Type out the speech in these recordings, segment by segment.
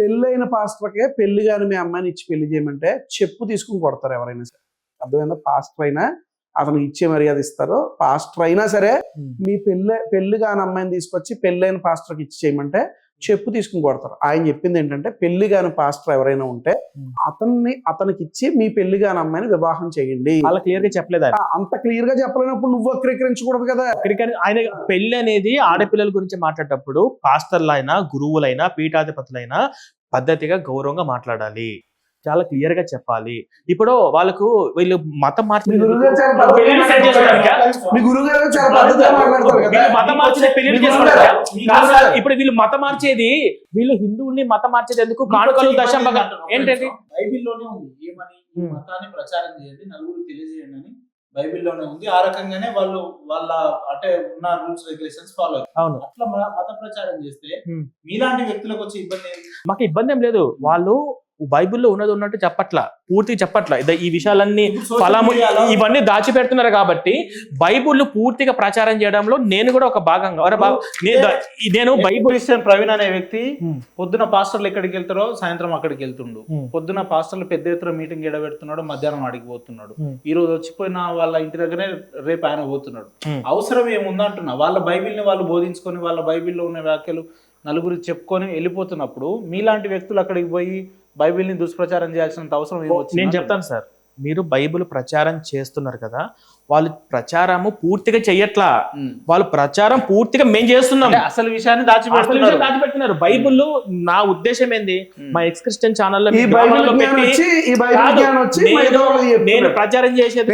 పెళ్ళైన పాస్టర్కే పెళ్లి గాని మీ అమ్మాయిని ఇచ్చి పెళ్లి చేయమంటే చెప్పు తీసుకుని కొడతారు ఎవరైనా సరే. అర్థమైందా? పాస్టర్ అయినా అతనికి ఇచ్చే మర్యాద ఇస్తారు. పాస్టర్ అయినా సరే మీ పెళ్లి కాని అమ్మాయిని తీసుకొచ్చి పెళ్ళైన పాస్టర్కి ఇచ్చి చేయమంటే చెప్పు తీసుకుని కొడతారు. ఆయన చెప్పింది ఏంటంటే పెళ్లి కాని పాస్టర్ ఎవరైనా ఉంటే అతనికి ఇచ్చి మీ పెళ్లి కాని అమ్మాయిని వివాహం చేయండి. అలా క్లియర్ గా చెప్పలేదు. అంత క్లియర్ గా చెప్పలేనప్పుడు నువ్వు వక్రీకరించకూడదు కదా. ఆయన పెళ్లి అనేది ఆడపిల్లల గురించి మాట్లాడేటప్పుడు పాస్టర్లైనా గురువులైనా పీఠాధిపతులైనా పద్ధతిగా గౌరవంగా మాట్లాడాలి, చాలా క్లియర్ గా చెప్పాలి. ఇప్పుడు వాళ్ళకు వీళ్ళు మతం మార్చి ఇప్పుడు వీళ్ళు మతం మార్చేది, వీళ్ళు హిందువుల్ని మతం మార్చేది ఎందుకు? కానుకలు దశంభాగం ఏంటంటే బైబిల్లోనే ఉంది, ఏమని ఈ మతాన్ని ప్రచారం చేయండి, నలుగురు తెలియజేయండి అని బైబిల్లోనే ఉంది. ఆ రకంగానే వాళ్ళ అంటే ఉన్న రూల్స్ రెగ్యులేషన్స్ ఫాలో అవును. అట్లా మత ప్రచారం చేస్తే మీలాంటి వ్యక్తులకు వచ్చే ఇబ్బంది ఏంటి? మాకు ఇబ్బంది ఏం లేదు. వాళ్ళు బైబిల్లో ఉన్నది ఉన్నట్టు చెప్పట్లా, పూర్తిగా చెప్పట్లా. ఈ విషయాలన్నీ ఫలము ఇవన్నీ దాచిపెడుతున్నారు కాబట్టి బైబిల్ పూర్తిగా ప్రచారం చేయడంలో నేను కూడా ఒక భాగంగా నేను బైబిల్ ప్రవీణ్ అనే వ్యక్తి పొద్దున పాస్టర్లు ఎక్కడికి వెళ్తారో సాయంత్రం అక్కడికి వెళ్తుండు. పొద్దున పాస్టర్లు పెద్ద ఎత్తున మీటింగ్ ఎడబెడుతున్నాడు, మధ్యాహ్నం ఆడికి పోతున్నాడు. ఈ రోజు వచ్చిపోయిన వాళ్ళ ఇంటి దగ్గరే రేపు ఆయన పోతున్నాడు. అవసరం ఏముందంటున్నా? వాళ్ళ బైబిల్ని వాళ్ళు బోధించుకొని వాళ్ళ బైబిల్లో ఉన్న వ్యాఖ్యలు నలుగురు చెప్పుకొని వెళ్ళిపోతున్నప్పుడు మీలాంటి వ్యక్తులు అక్కడికి పోయి బైబిల్ని దుష్ప్రచారం చేయాల్సినంత అవసరం ఏమొచ్చింది? నేను చెప్తాను సార్, మీరు బైబిల్ ప్రచారం చేస్తున్నారు కదా, వాళ్ళు ప్రచారము పూర్తిగా చెయ్యట్లా. వాళ్ళు ప్రచారం పూర్తిగా మేము చేస్తున్నాం, అసలు విషయాన్ని దాచిపెడుతున్నారు. బైబిల్లో నా ఉద్దేశం ఏంది, మా ఎక్స్ క్రిస్టియన్ ఛానల్లో నేను ప్రచారం చేసేది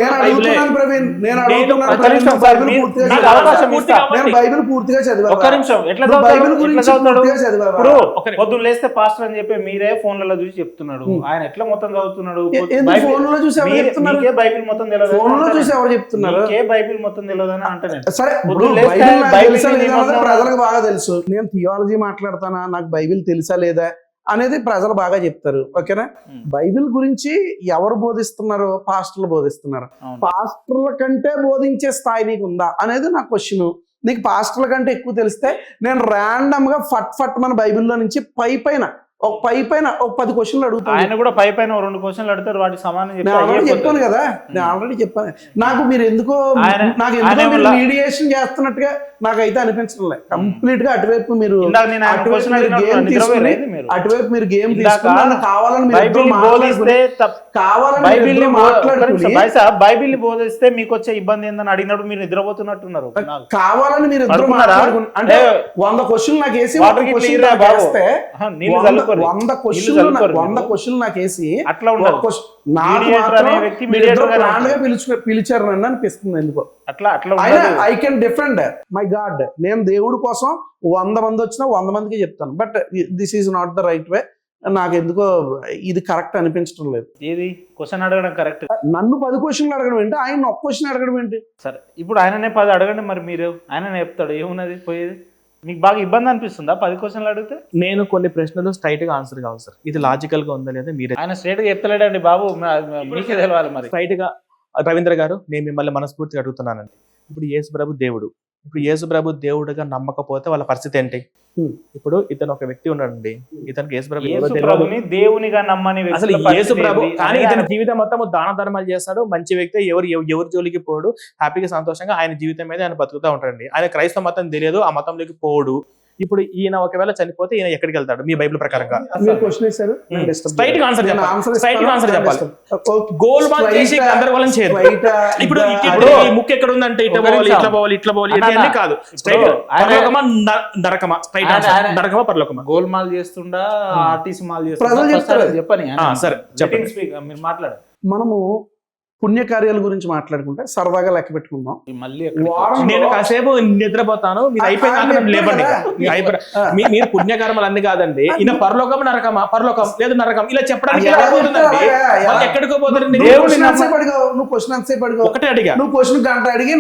పొద్దున్న లేస్తే పాస్టర్ అని చెప్పి మీరే ఫోన్లలో చూసి చెప్తున్నాడు. ఆయన ఎట్లా మొత్తం చదువుతున్నాడు? బైబిల్ మొత్తం తెలియదు, బైబిల్ మొత్తం తెలియదని అంటాను. సరే, ప్రజలకు బాగా తెలుసు. నేను థియాలజీ మాట్లాడతానా, నాకు బైబిల్ తెలుసా లేదా అనేది ప్రజలు బాగా చెప్తారు. ఓకేనా? బైబిల్ గురించి ఎవరు బోధిస్తున్నారు? పాస్టర్లు బోధిస్తున్నారు. పాస్టర్ల కంటే బోధించే స్థాయి నీకు ఉందా అనేది నా క్వశ్చన్. నీకు పాస్టర్ల కంటే ఎక్కువ తెలిస్తే నేను ర్యాండమ్ గా ఫట్ మన బైబిల్లో నుంచి పైన ఒక 10 క్వశ్చన్లు అడుగుతాను. ఆయన కూడా పైన 2 క్వశ్చన్లు అడుగుతారు, వాటికి సమానం చెప్పాను కదా. నేను ఆల్రెడీ చెప్పాను. నాకు మీరు ఎందుకో మీడియేషన్ చేస్తున్నట్టుగా నాకైతే అనిపించడం లేదు. కంప్లీట్ గా అటువైపు మీరు గేమ్ తీసుకుని కావాలని బైబిల్ ని బోధిస్తే మీకు వచ్చే ఇబ్బంది ఏందని అడిగినప్పుడు మీరు నిద్రపోతున్నట్టున్నారు. కావాలని మీరు అంటే 100 క్వశ్చన్లు నాకు వేసి 100 క్వశ్చన్లు నాకు వేసి అట్లా పిలిచారు నన్ను అనిపిస్తుంది ఎందుకో. I can defend my God. నేను దేవుడి కోసం 100 మంది వచ్చినా 100 మందికి చెప్తాను. But this is not the right way. నాకు ఎందుకో ఇది కరెక్ట్ అనిపించడం లేదు. ఏది క్వశ్చన్ అడగడం కరెక్ట్? నన్ను 10 క్వశ్చన్లు అడగడం ఏంటి, ఆయన 1 క్వశ్చన్ అడగడం ఏంటి? సరే, ఇప్పుడు ఆయననే 10 అడగండి, మరి మీరు ఆయననే చెప్తాడు. ఏమున్నది పోయేది? మీకు బాగా ఇబ్బంది అనిపిస్తుందా 10 క్వశ్చన్లు అడిగితే? నేను కొన్ని ప్రశ్నలు స్ట్రైట్ గా ఆన్సర్ కావాలి సార్. ఇది లాజికల్ గా ఉందా లేదా మీరే. ఆయన స్ట్రైట్ గా చెప్తలేడండి బాబు, మీకే తెలవాలి. మరి స్ట్రైట్ గా రవీంద్ర గారు, నేను మిమ్మల్ని మనస్ఫూర్తిగా అడుగుతున్నానండి. ఇప్పుడు యేసు ప్రభు దేవుడు, ఇప్పుడు యేసు ప్రభు దేవుడుగా నమ్మకపోతే వాళ్ళ పరిస్థితి ఏంటి? ఇప్పుడు ఇతను ఒక వ్యక్తి ఉన్నాడండి, ఇతనికి యేసు ప్రభుని దేవునిగా నమ్మని అసలు యేసు ప్రభు, కానీ ఇతని జీవితం మొత్తం దాన ధర్మాలు చేస్తాడు, మంచి వ్యక్తి, ఎవరి జోలికి పోడు, హ్యాపీగా సంతోషంగా ఆయన జీవితం మీద ఆయన బతుకుతూ ఉంటాడండి. ఆయన క్రైస్తవ మతం తెలియదు, ఆ మతంలోకి పోడు. ఇప్పుడు ఈయన ఒకవేళ చనిపోతే ఈయన ఎక్కడికి వెళ్తాడు మీ బైబిల్ ప్రకారంగా? స్ట్రైట్ గా ఆన్సర్ చెప్పాలి. గోల్ బాల్ చేసి గందరగోళం చేయరు. ఇప్పుడు ముక్కు ఎక్కడ ఉందంటే ఇట్లా పోవాలి ఇవన్నీ కాదు. స్ట్రైట్ పరలోకమా నరకమా? స్ట్రైట్ ఆన్సర్, నరకమా పరలోకమా? గోల్ మాల్ చేస్తుండా ఆర్టీసీ మాల్ చేస్తుండా చెప్పని. సరే చెప్పండి, మీరు మాట్లాడారు. మనము పుణ్యకార్యాల గురించి మాట్లాడుకుంటే సరదాగా లెక్క పెట్టుకుందాం. నేను కాసేపు నిద్రపోతాను, మీరు అయిపోయినా లేపండి. మీరు పుణ్యకర్మలు అన్ని కాదండి, ఈయన పరలోకం నరకమా, పరలోకం లేదు నరకం ఇలా చెప్పడానికి ఎక్కడికో పోతారండి. ఒకటే అడిగా, నువ్వు క్వశ్చన్ గంట అడిగి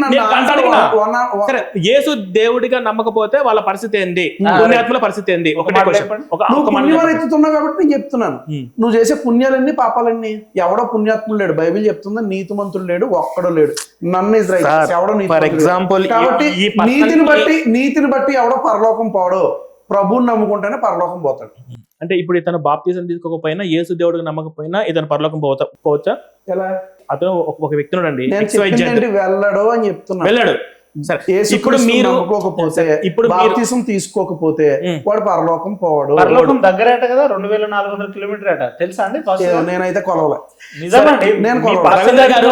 సరే, యేసు దేవుడిగా నమ్మకపోతే వాళ్ళ పరిస్థితి ఏంటి, పుణ్యాత్ముల పరిస్థితి ఏంటి? ఒకటే ఎత్తుతున్నావు కాబట్టి నేను చెప్తున్నాను. నువ్వు చేసే పుణ్యాలన్నీ పాపాలన్నీ. ఎవడో పుణ్యాత్ములు లేడు, బైబిల్ చెప్తుంది నీతిమంతుడు లేడు, ఒక్కడో లేడు. నన్ను ఎవడో ఫర్ ఎగ్జాంపుల్ కాబట్టి నీతిని బట్టి ఎవడో పరలోకం పోడు. ప్రభువుని నమ్ముకుంటేనే పరలోకం పోతాడు. అంటే ఇప్పుడు ఇతను బాప్తిజం తీసుకోకపోయినా యేసు దేవుడికి నమ్మకపోయినా ఇతను పరలోకం పోవచ్చా? ఎలా? అతను ఒక వ్యక్తి ఉన్నాడండి, నేను XYZ. చెప్పింది వెళ్ళడు అని చెప్తున్నా. వెళ్ళాడు. సరే, ఇప్పుడు యేసుక్రీస్తుని మీరు నమ్ముకోకపోతే, ఇప్పుడు బాప్తిసం తీసుకోకపోతే వాడు పరలోకం పోవాడు. పరలోకం దగ్గరేట కదా, 2400 కిలోమీటర్ అట, తెలుసా అండి? నేనైతే కొలవలే. నిజమండి. నేను మీ కొలవలే. పాస్టర్ గారు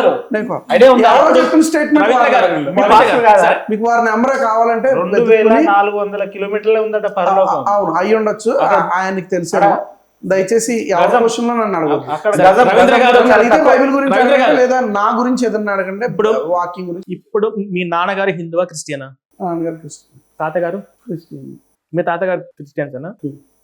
ఐడియా ఉందా? ఎవరో చెప్పిన స్టేట్మెంట్ రవీంద్ర గారు, మీ పాస్టర్ కాదా? మీకు వారి నెంబరే కావాలంటే 2400 కిలోమీటర్లే ఉందట పరలోకం. అవును, అయ్యి ఉండొచ్చు. ఆయనకి తెలుసు. దయచేసి ఎవరి క్వశ్చన్ లో నన్ను అడగదు. అక్కడ రవీంద్ర గారు అడిగితే బైబిల్ గురించి అడగండి, లేదా నా గురించి ఏదన్నా అడగండి. ఇప్పుడు వాకింగ్ గురించి. ఇప్పుడు మీ నాన్నగారు హిందువా క్రిస్టియనా? నాన్నగారు క్రిస్టియన్. తాతగారు? క్రిస్టియన్. మీ తాతగారు క్రిస్టియన్సేనా?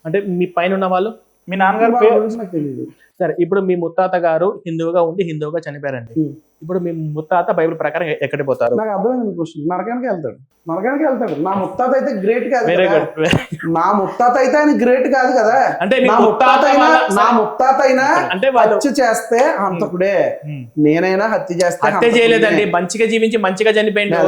అంటే మీ పైన ఉన్న వాళ్ళు? మీ నాన్నగారు వాళ్ళ గురించి నాకు తెలియదు. సరే, ఇప్పుడు మీ ముత్తాత గారు హిందువుగా ఉండి హిందువుగా చనిపోయారండి. ఇప్పుడు మీ ముత్తాత బైబిల్ ప్రకారం ఎక్కడికి పోతారు? నాకు అర్థమైంది క్వశ్చన్. నరకానికి వెళ్తాడు. నరకానికి వెళ్తాడు. నా ముత్తాత అయితే గ్రేట్ కాదు వెరీ కదా. గుడ్. నా ముత్తాత అయితే ఆయన గ్రేట్ కాదు కదా. అంటే మీ నా ముత్తాత అయినా అంటే వాళ్ళు హత్య చేస్తే హంతకుడే, నేనైనా హత్య చేస్తే హత్య చేయలేదండి, మంచిగా జీవించి మంచిగా చనిపోయింది. నేను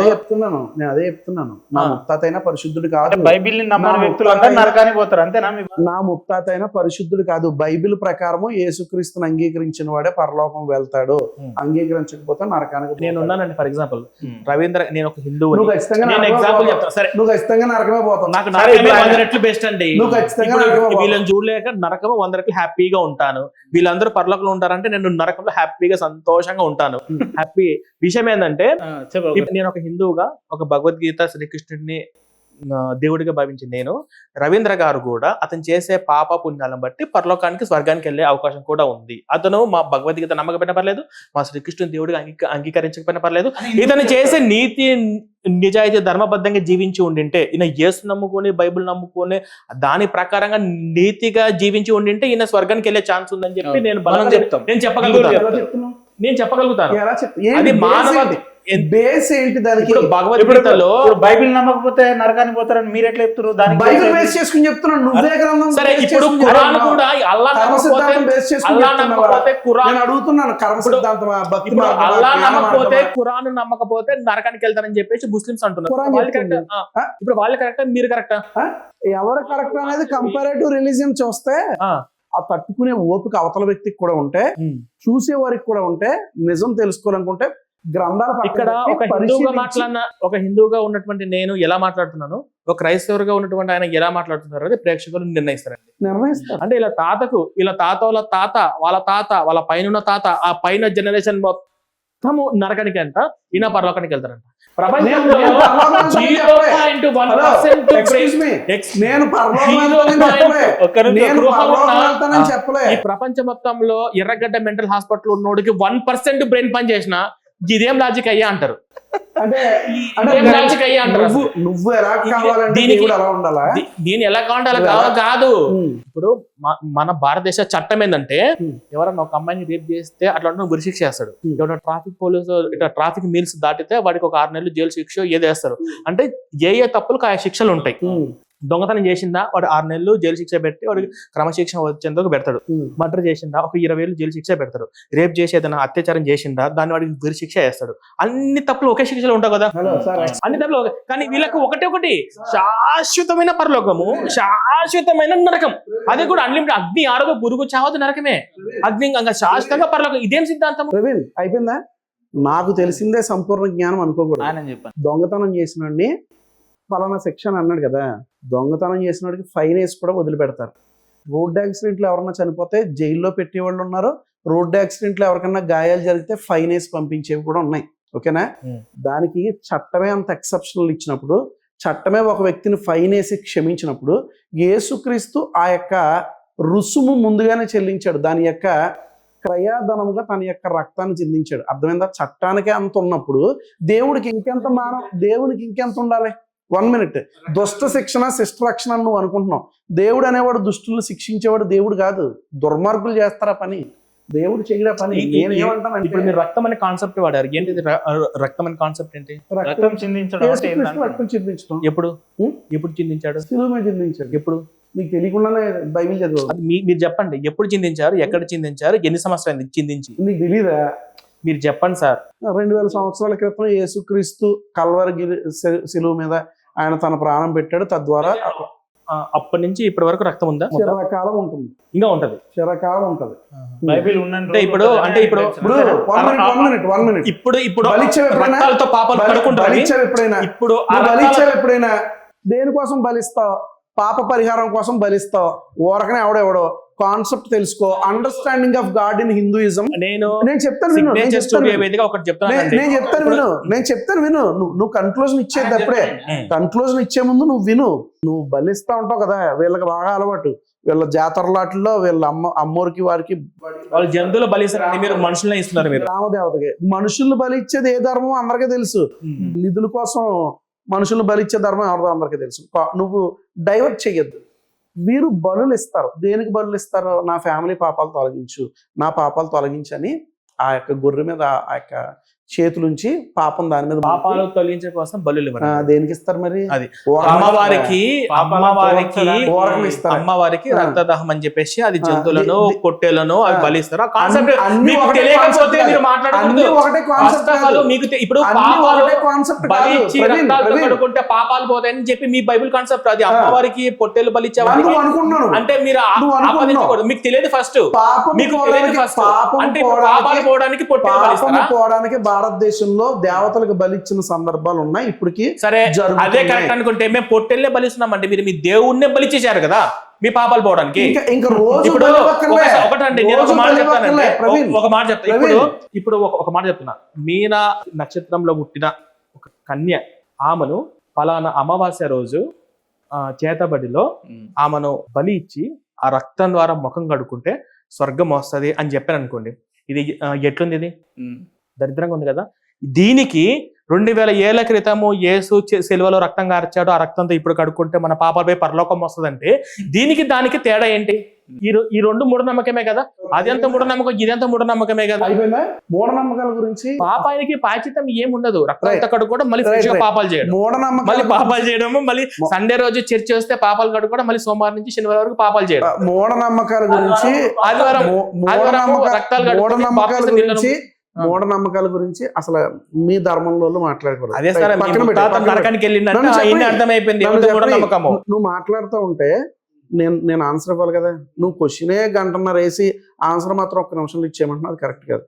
అదే చెప్తున్నాను. నా ముత్తాత అయినా పరిశుద్ధుడు కాదు. బైబిల్ ని నమ్మని వ్యక్తులు అందరూ నరకానికి పోతారు, అంతేనా? నా ముత్తాత అయినా పరిశుద్ధుడు కాదు. బైబిల్ ప్రకారము యేసుక్రీస్తుని అంగీకరించిన వాడే పరలోకం వెళ్తాడు. అంగీకరించకపోతే నరకానికి. నేను ఉన్నానండి, ఫర్ ఎగ్జాంపుల్ రవీంద్ర, నేను ఒక హిందువు, నువ్వు ఖచ్చితంగా ఎగ్జాంపుల్ చెప్తాను. సరే, నువ్వు ఖచ్చితంగా నరకమే పోతావు. నాకు నరకమే 100 రెట్లు బెస్ట్ అండి. నువ్వు ఖచ్చితంగా ఇప్పుడు నరకమే పోతావు. వీళ్ళని చూడలేక నరకము 100 రెట్లు హ్యాపీగా ఉంటాను. వీళ్ళందరూ పరలోకంలో ఉంటారంటే నేను నరకంలో హ్యాపీగా సంతోషంగా ఉంటాను. హ్యాపీ విషయం ఏంటంటే, నేను ఒక హిందువుగా ఒక భగవద్గీత శ్రీకృష్ణుడిని దేవుడిగా భావించి నేను, రవీంద్ర గారు కూడా అతను చేసే పాప పుణ్యాలను బట్టి పరలోకానికి స్వర్గానికి వెళ్ళే అవకాశం కూడా ఉంది. అతను మా భగవద్గీత నమ్మకపోయినా పర్లేదు, మా శ్రీకృష్ణుని దేవుడిగా అంగీకరించకపోయినా పర్లేదు, ఇతను చేసే నీతి నిజాయితీ ధర్మబద్ధంగా జీవించి ఉండింటే, ఈయన యేసు నమ్ముకొని బైబిల్ నమ్ముకొని దాని ప్రకారంగా నీతిగా జీవించి ఉండింటే ఈయన స్వర్గానికి వెళ్ళే ఛాన్స్ ఉందని చెప్పి నేను చెప్పగలుగుతాను. అది మానవ బేస్ ఏంటి దానికి? భగవద్గీతలో బైబిల్ నమ్మకపోతే నరకానికి పోతారని మీరు ఎట్లా చెప్తారు? దానికి బైబిల్ బేస్ చేసుకుని చెప్తున్నాను. నువ్వే గ్రంథం. సరే, ఇప్పుడు ఖురాన్ కూడా అల్లాహ్ నమ్మకపోతే ఖురాన్ అడుగుతున్నాను. కర్మ సిద్ధాంతమా, భక్తి ఇప్పుడు అల్లాహ్ నమ్మకపోతే ఖురాన్ నమ్మకపోతే నరకానికి వెళ్తారని చెప్పేసి ముస్లిమ్స్ అంటున్నారు. ఇప్పుడు వాళ్ళు కరెక్టా, మీరు కరెక్టా? ఎవరు కరెక్ట్ అనేది కంపారేటివ్ రిలీజియన్ చూస్తే ఆ తట్టుకునే ఓపిక అవతల వ్యక్తికి కూడా ఉంటే, చూసే వారికి కూడా ఉంటే, నిజం తెలుసుకోవాలనుకుంటే గ్రంథాలు. ఇక్కడ ఒక హిందువుగా ఉన్నటువంటి నేను ఎలా మాట్లాడుతున్నాను, ఒక క్రైస్తవుగా ఉన్నటువంటి ఆయన ఎలా మాట్లాడుతున్నారు అనేది ప్రేక్షకులు నిర్ణయిస్తారండి. అంటే ఇలా తాత వాళ్ళ తాత వాళ్ళ పైన తాత, ఆ పైన జనరేషన్ మొత్తము నరకానికి అంట, ఈయన పరలోకానికి వెళ్తారంట. ప్రపంచంలో ఈ ప్రపంచం మొత్తంలో ఎర్రగడ్డ మెంటల్ హాస్పిటల్ ఉన్నోడికి 1% బ్రెయిన్ పని చేసిన ఇదేం లాజిక్ అయ్యా అంటారు. నువ్వు ఎలా కావాలంటే దీని ఎలా కావాలంటే అలా కాదు. ఇప్పుడు మన భారతదేశ చట్టం ఏంటంటే, ఎవరన్నా ఒక అమ్మాయిని రేప్ చేస్తే అట్లా గురిశిక్ష చేస్తాడు. ఎవరైనా ట్రాఫిక్ పోలీసు ఇట్లా ట్రాఫిక్ మీల్స్ దాటితే వాడికి ఒక 6 నెలలు జైలు శిక్ష ఏదో వేస్తారు. అంటే ఏ తప్పులకు ఆ శిక్షలు ఉంటాయి. దొంగతనం చేసిందా వాడు 6 నెలలు జైలు శిక్ష పెట్టి వాడికి క్రమశిక్షణ వచ్చేందుకు పెడతాడు. మర్డర్ చేసిందా ఒక 20 ఏళ్ళు జైలు శిక్ష పెడతాడు. రేప్ చేసి ఏదైనా అత్యాచారం చేసిందా దాన్ని వాడికి గురి శిక్ష వేస్తాడు. అన్ని తప్పులు ఒకే శిక్షలు ఉంటావు కదా, అన్ని తప్పులు. కానీ వీళ్ళకు ఒకటి శాశ్వతమైన పరలోకము, శాశ్వతమైన నరకం. అది కూడా అన్లిమిటెడ్. అగ్ని ఆరదు, పురుగు చావదు, నరకమే. అగ్ని శాశ్వతంగా పరలోకం. ఇదేం సిద్ధాంతం? అయిపోయిందా? నాకు తెలిసిందే సంపూర్ణ జ్ఞానం అనుకోకూడదు. ఆయన చెప్పాను, దొంగతనం చేసినండి ఫలానా సెక్షన్ అన్నాడు కదా, దొంగతనం చేసిన వాడికి ఫైన్ వేసి కూడా వదిలిపెడతారు. రోడ్డు యాక్సిడెంట్లు ఎవరన్నా చనిపోతే జైల్లో పెట్టేవాళ్ళు ఉన్నారు. రోడ్డు యాక్సిడెంట్లు ఎవరికన్నా గాయాలు జరిగితే ఫైన్ వేసి పంపించేవి కూడా ఉన్నాయి. ఓకేనా? దానికి చట్టమే అంత ఎక్సెప్షనల్ ఇచ్చినప్పుడు, చట్టమే ఒక వ్యక్తిని ఫైన్ వేసి క్షమించినప్పుడు, యేసుక్రీస్తు ఆ యొక్క రుసుము ముందుగానే చెల్లించాడు. దాని యొక్క క్రయాధనముగా తన యొక్క రక్తాన్ని చెందించాడు. అర్థమైందా? చట్టానికే అంత ఉన్నప్పుడు దేవుడికి ఇంకెంత ఉండాలి? 1 minute. దుష్ట శిక్షణ శిష్ట రక్షణ నువ్వు అనుకుంటున్నావు. దేవుడు అనేవాడు దుష్టులను శిక్షించేవాడు దేవుడు కాదు. దుర్మార్గులు చేస్తారా పని, దేవుడు చేయడా పని. నేనేమంటానంటే, ఇప్పుడు మీరు రక్తం అనే కాన్సెప్ట్ వాడారు. ఏంటి రక్తం అనే కాన్సెప్ట్ ఏంటి? రక్తం చిందించడం. రక్తం చిందించడం. ఎప్పుడు చిందించాడు? శిలువ మీద చిందించాడు. ఎప్పుడు? మీకు తెలియకుండానే బైబిల్ చదువు. మీరు చెప్పండి, ఎప్పుడు చిందించారు, ఎక్కడ చిందించారు, ఎన్ని సంవత్సరాలు చిందించి? నీకు తెలీదా? మీరు చెప్పండి సార్. 2000 సంవత్సరాల క్రితం యేసుక్రీస్తు కల్వరి శిలువ మీద ఆయన తన ప్రాణం పెట్టాడు. తద్వారా అప్పటి నుంచి ఇప్పటి వరకు రక్తం ఉందా? చిరకాలం ఉంటుంది, ఇంకా ఉంటది. చిరకాలం ఉంటది. బైబిల్ అంటే ఇప్పుడు వన్ మినిట్ ఇప్పుడు బలిచ్చావు ఎప్పుడైనా? రక్తాలతో పాపాలు కడుక్కుంటారు. బలిచ్చావు ఎప్పుడైనా? ఇప్పుడు ఆ నువ్వు రక్తాల- బలిచ్చావు ఎప్పుడైనా? దేనికోసం బలిస్తావు? పాప పరిహారం కోసం బలిస్తావు. ఊరకనే ఎవడెవడో కాన్సెప్ట్ తెలుసుకో. Understanding of God in Hinduism. నేను చెప్తాను విను, సిగ్నేచర్ స్టూడియో వేదికగా ఒకటి చెప్తాను. నేను చెప్తాను విను. నువ్వు కన్క్లూజన్ ఇచ్చేది అప్పుడే. కన్క్లూజన్ ఇచ్చే ముందు నువ్వు విను. నువ్వు బలిస్తా ఉంటావు కదా, వీళ్ళకి బాగా అలవాటు. వీళ్ళ జాతరలాట్లో వీళ్ళ అమ్మోరికి వారికి వాళ్ళు జంతువులు బలిస్తారు, మీరు మనుషులనే ఇస్తున్నారు. మీరు రామదేవతకి మనుషుల్ని బలి ఇచ్చేది ఏ ధర్మం అందరికీ తెలుసు. నిధుల కోసం మనుషుల్ని బలిచ్చే ధర్మం ఎవరిదో అందరికీ తెలుసు. నువ్వు డైవర్ట్ చెయ్యొద్దు. వీరు బలులు ఇస్తారు. దేనికి బలులు ఇస్తారు? నా ఫ్యామిలీ పాపాలు తొలగించు, నా పాపాలు తొలగించని ఆ యొక్క గొర్రె మీద ఆ యొక్క చేతులుంచి పాపం దాని మీద పాపాలు తొలగించే కోసం బలులు ఇవ్వరు. దేనికి ఇస్తారు మరి? అది ఊరకం అమ్మవారికి ఊరకం ఇస్తారు. అమ్మవారికి రక్తదాహం అని చెప్పేసి అది జంతువులను పొట్టేలను అవి బలిస్తారు. ఆ కాన్సెప్ట్ అన్ని మీకు ఒకటే తెలియకపోతే కాన్సెప్ట్ మీరు కాదు. మాట్లాడకూడదు. అన్ని ఒకటే కాన్సెప్ట్ First of all, కాదు. మీకు ఇప్పుడు అన్ని పాపాలు ఒకటే కాన్సెప్ట్ కాదు. బలిచ్చి ప్రవీణ్, రక్తాలతో ప్రవీణ్. కడుక్కుంటే పాపాలు పోతాయని చెప్పి మీ బైబిల్ కాన్సెప్ట్. అది అమ్మవారికి పొట్టేలు బలిచ్చే నువ్వు అనుకున్నాను. అంటే మీరు నువ్వు అనుకున్నావు. ఆపాదించకూడదు. మీకు తెలియదు ఫస్ట్. పాపం మీకు తెలియదు ఫస్ట్. అంటే ఇప్పుడు పాపాలు పోవడానికి పొట్టేలు పాపం బలిస్తారా? పోవడానికి భారతదేశంలో దేవతలకు బలిచ్చిన సందర్భాలు ఉన్నాయి ఇప్పటికి. సరే, జరుగుతున్నాయి. అదే కరెక్ట్ అనుకుంటే మేము పొట్టెల్లే బలిస్తున్నామంటే మీరు మీ దేవుణ్ణే బలిచేశారు కదా మీ పాపాలు పోవడానికి. ఇంకా రోజు ఇప్పుడు బలివక్కర్లే. ఒకటండి, నేను ఒక రోజు మాట బలివక్కర్లే. చెప్తానండి. ప్రవీణ్, ఒక మాట చెప్తా. ఇప్పుడు ఒక మాట చెప్తున్నా. మీన నక్షత్రంలో పుట్టిన ఒక కన్య ఆమెను ఫలానా అమావాస్య రోజు చేతబడిలో ఆమెను బలి ఇచ్చి ఆ రక్తం ద్వారా ముఖం కడుక్కుంటే స్వర్గం వస్తుంది అని చెప్పాను అనుకోండి. ఇది ఎట్లుంది? ఇది దరిద్రంగా ఉంది కదా. దీనికి 2000 ఏళ్ల క్రితము యేసు సిలువలో రక్తం కార్చాడు, ఆ రక్తంతో ఇప్పుడు కడుక్కుంటే మన పాపాలపై పరలోకం వస్తుందంటే దీనికి దానికి తేడా ఏంటి? ఈ రెండు మూఢనమ్మకమే కదా. అది ఎంత మూఢనమ్మకం, ఇదంతా మూఢనమ్మకమే కదా. అయిపోయిందా? మూఢనమ్మకాల గురించి పాపానికి పాచితం ఏముండదు. రక్తంతో కడుక్కోవడం, మళ్ళీ ఫ్రెష్ గా పాపాలు చేయడం, మళ్ళీ పాపాలు చేయడము, మళ్ళీ సండే రోజు చర్చ్ వస్తే పాపాలు కడుక్కోవడం, మళ్ళీ సోమవారం నుంచి శనివారం వరకు పాపాలు చేయడం. మూఢనమ్మకాల గురించి మూఢనమ్మకాల గురించి అసలు మీ ధర్మంలో మాట్లాడకూడదు. అదే సార్, నరకానికి వెళ్ళినట్టు అర్థమైపోయింది మూఢనమ్మకము. నువ్వు మాట్లాడుతూ ఉంటే నేను ఆన్సర్ ఇవ్వాలి కదా. నువ్వు క్వశ్చనే గంటన్నర వేసి ఆన్సర్ మాత్రం ఒక్క నిమిషంలో ఇచ్చేయమంటున్నా, అది కరెక్ట్ కాదు.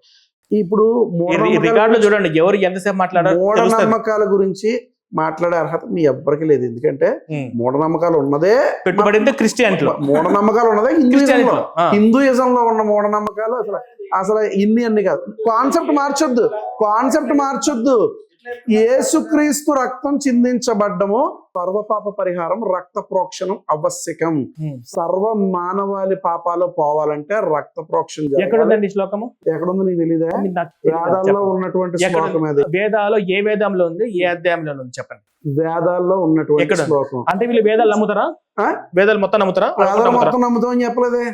ఇప్పుడు రికార్డులో చూడండి ఎవరు ఎంతసేపు మాట్లాడారు. మూఢనమ్మకాల గురించి మాట్లాడే అర్హత మీ ఎవ్వరికి లేదు. ఎందుకంటే మూఢనమ్మకాలు ఉన్నదే పెట్టుబడి క్రిస్టియన్లో, మూఢనమ్మకాలు ఉన్నదే హిందూయిజంలో ఉన్న మూఢనమ్మకాలు. అసలు అన్ని కాదు. కాన్సెప్ట్ మార్చొద్దు. యేసుక్రీస్తు రక్తం చిందించబడ్డము, సర్వపాప పరిహారం, రక్త ప్రోక్షణం ఆవశ్యకం. సర్వ మానవాళి పాపాలు పోవాలంటే రక్త ప్రోక్షణ. ఎక్కడుందండి శ్లోకము? ఎక్కడుంది నీకు తెలీదా? వేదాల్లో ఉన్నటువంటి శ్లోకం అది. వేదాల్లో ఏ వేదంలో ఉంది, ఏ అధ్యాయంలో ఉంది చెప్పండి. వేదాల్లో ఉన్నటువంటి శ్లోకం. అంటే వీళ్ళు వేదాలు నమ్ముతారా? వేదాలు మొత్తం నమ్ముతారా? వేదాలు మొత్తం నమ్ముతామని చెప్పలేదే.